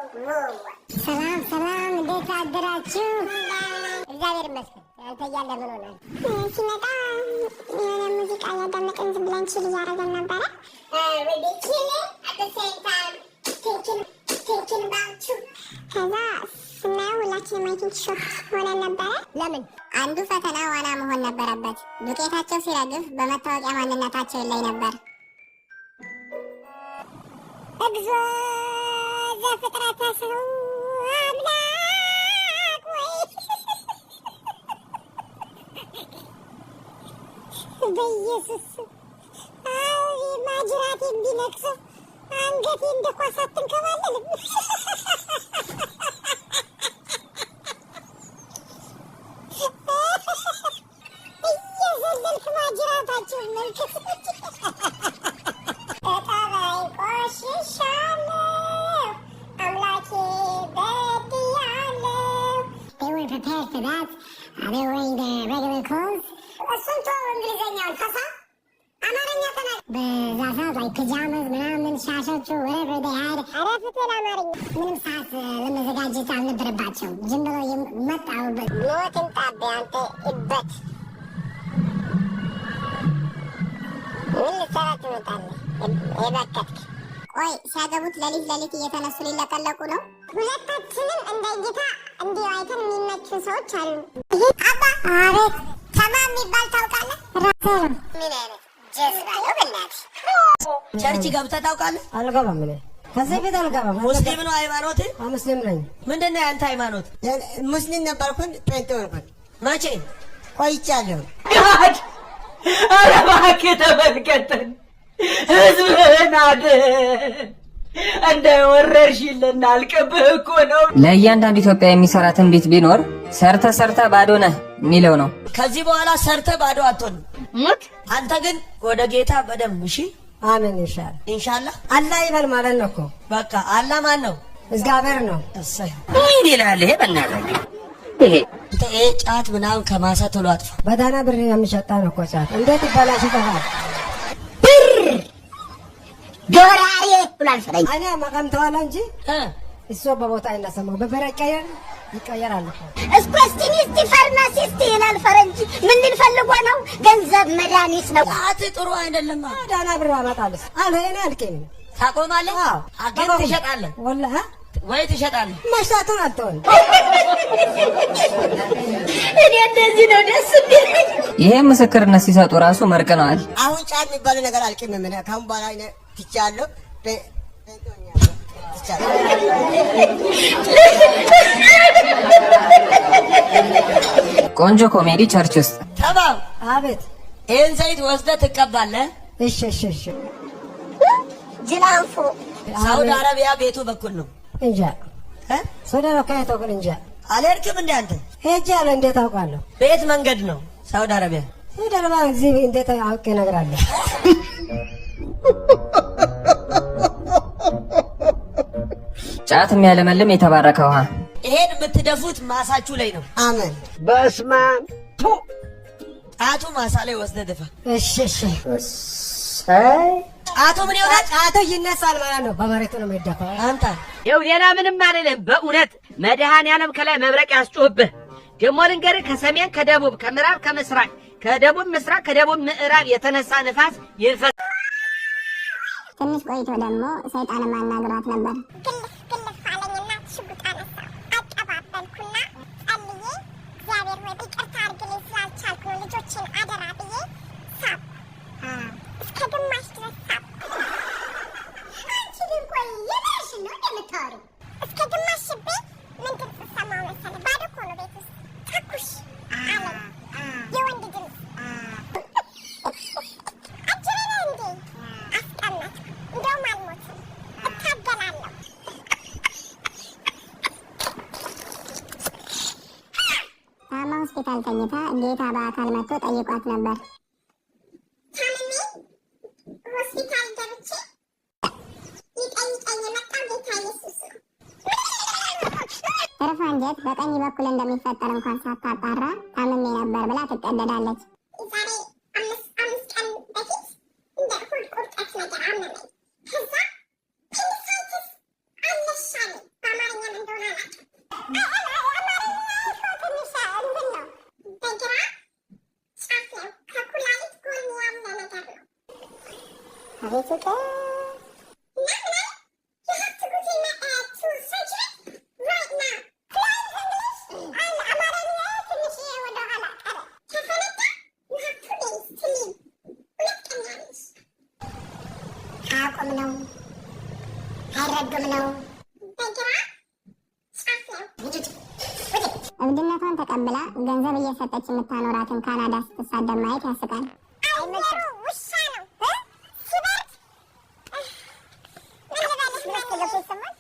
ሰላም ሰላም፣ እንዴት አደራችሁ? እግዚአብሔር ይመስገን። አንተ እያለ ምን ሆነ? ሲመጣ የሆነ ሙዚቃ እያዳመጥን ዝም ብለን ቺል እያደረገን ነበረ። ከዛ ስናየው ሁላችንም አይቲንክ ሾክ ሆነን ነበረ። ለምን? አንዱ ፈተና ዋና መሆን ነበረበት። ዱቄታቸው ሲረግፍ በመታወቂያ ማንነታቸው ላይ ነበር። እግዚኦ ዘፍጥረተ ሰው አምላክ ወይ በኢየሱስ ማጅራቴ ቢነክሰው አንገቴ እንደ ኳስ አትንከባለልም። እየዘለልክ ማጅራታቸው መልክት ጠጣላይ ቆሽሻለሁ አምላኬ በድያለሁ። They were prepared for that. They were wearing their regular clothes. እሱን ተወው፣ እንግሊዘኛውን ፈሳ አማርኛ ተናገር። በዛ ሰዓት ላይ ፒጃማስ ምናምን ሻሾቹ whatever they had. ኧረ ፍትል አማርኛ ምንም ሰዓት ለመዘጋጀት አልነበረባቸውም። ዝም ብሎ መጣሁበት። ሞትን ጣቤ አንተ እበት ምን ልትሰራ ትመጣለህ? የበከትክ ቆይ፣ ሲያገቡት ሌሊት እየተነሱ ሊለቀለቁ ነው። ሁለታችንም እንደ እይታ እንዲሁ አይተን የሚመቹ ሰዎች አሉ። አባ አቤት። ተማም የሚባል ታውቃለህ? ራሴ ነው። ምን አይነት ጀዝባ ነው በእናትህ። ቸርች ገብተህ ታውቃለህ? አልገባም። እኔ ከዚህ ቤት አልገባም። ሙስሊም ነው ሃይማኖት? ሙስሊም ነኝ። ምንድን ነው ያንተ ሃይማኖት? ሙስሊም ነበርኩኝ፣ ጴንጤ ሆንኩኝ። መቼ? ቆይቻለሁ። ኧረ እባክህ ተመልከተን፣ ህዝብህን አድን። እንደ ወረርሽልን አልቅብህ እኮ ነው። ለእያንዳንዱ ኢትዮጵያ የሚሰራ ትንቢት ቢኖር ሰርተ ባዶ ነህ የሚለው ነው። ከዚህ በኋላ ሰርተ ባዶ አትሆንም። አንተ ግን ወደ ጌታ በደንብ እሺ። አሜን። ኢንሻአላህ አላህ ይበል ማለት ነው እኮ። በቃ አላህ ማን ነው? እግዚአብሔር ነው። እሰይ ምን ይላል ይሄ? በእናትህ ይሄ ጫት ምናምን ከማሳ ቶሎ አጥፋ። በዳና ብር የሚሸጣ ነው እኮ ጫት። እንዴት ይበላሽ ይጠፋል? ዶራሪ ብሏል ፈረንጅ። እኔ መቀምተዋለ እንጂ እሱ በቦታ አይነሰማው። በበረ ይቀየራል እኮ። ስፔስቲኒስቲ ፋርማሲስት ይላል ፈረንጅ። ምን ልፈልጎ ነው? ገንዘብ መድኃኒት ነው። ጫት ጥሩ አይደለም። ዳና ብር አመጣለሁ አለ። እኔ አልከኝ ታቆማለህ? አገር ትሸጣለህ? ወላሂ ወይ ትሸጣለህ? መሽታቱን አትሆን። እኔ እንደዚህ ነው ደስ የሚለኝ። ይሄ ምስክርነት ሲሰጡ ራሱ መርቀናል። አሁን ጫት የሚባለው ነገር አልቀምም። እኔ ካሁን በኋላ እኔ ትቻለሁ። ቆንጆ ኮሜዲ ቸርች ውስጥ ተባው። አቤት። ይሄን ዘይት ወስደህ ትቀባለህ። እሺ ጅላንፎ ሳውዲ አረቢያ ቤቱ በኩል ነው እንጃ። ሳውዲ አረቢያ ተወከለ እንጃ። አልሄድክም እንደ አንተ? ሄጃለሁ። እንዴት አውቃለሁ? ቤት መንገድ ነው ሳውዲ አረቢያ። ሳውዲ አረቢያ እዚህ እንዴት አውቄ እነግርሃለሁ? ጫት የሚያለመልም የተባረከ ውሃ። ይሄን የምትደፉት ማሳችሁ ላይ ነው። አሜን። በስመ አብ። ጫቱ ማሳ ላይ ወስደህ ድፋ። እሺ። ጫቱ ምን ይሆናል? ጫቱ ይነሳል ማለት ነው። በመሬቱ ነው የሚደፋው። አንተ ይኸው ሌላ ምንም አይደለም። በእውነት መድኃኔዓለም ከላይ መብረቅ ያስጮህብህ። ደግሞ ልንገርህ፣ ከሰሜን ከደቡብ ከምዕራብ ከምስራቅ ከደቡብ ምስራቅ ከደቡብ ምዕራብ የተነሳ ንፋስ ይንፈስ። ትንሽ ቆይቶ ደግሞ ሰይጣን ማናግሯት ነበር። ግልፍ አለኝና ሽጉጥ አነሳሁ። አቀባበልኩና ጸልዬ እግዚአብሔር ሆይ ይቅርታ አድርግልኝ ስላልቻልኩ ነው ልጆችን አደራ ብዬ ሳብ እስከ ግማሽ ድረስ ሳብ። አንቺ ግን ቆይ የምርሽን ነው እንደምታወሪው? እስከ ግማሽ ሽቤ ምንድን ስሰማው መሰለህ? ባዶ እኮ ነው ቤት ውስጥ። ተኩሽ አለኝ የወንድ ድምፅ። አጅሬ ነህ እንዴ? አስቀመጥኩ። እንደውም አልሞትም፣ እታገላለሁ። ታማ ሆስፒታል ተኝታ ጌታ በአካል መጥቶ ጠይቋት ነበር። ታምሜ ሆስፒታል ገብቼ ይጠይቀኝ የመጣው ጌታ ኢየሱስ ነው። እርፍ አንጀት በቀኝ በኩል እንደሚፈጠር እንኳን ሳታጣራ ታምሜ ነበር ብላ ትቀደዳለች። ዛሬ አምስት ቀን በፊት እንደ ሆድ ቁርጠት ነገር አመመኝ። ከዛ ፔኒሳይትስ አለሽ አለኝ። እብድነቷን ተቀብላ ገንዘብ እየሰጠች የምታኖራትን ካናዳ ስትሳደብ ማየት ያስቃል። አይመሩ ውሻ ነው ሲበርድ ምን ልበልሽ መስሎ ሲሰማኝ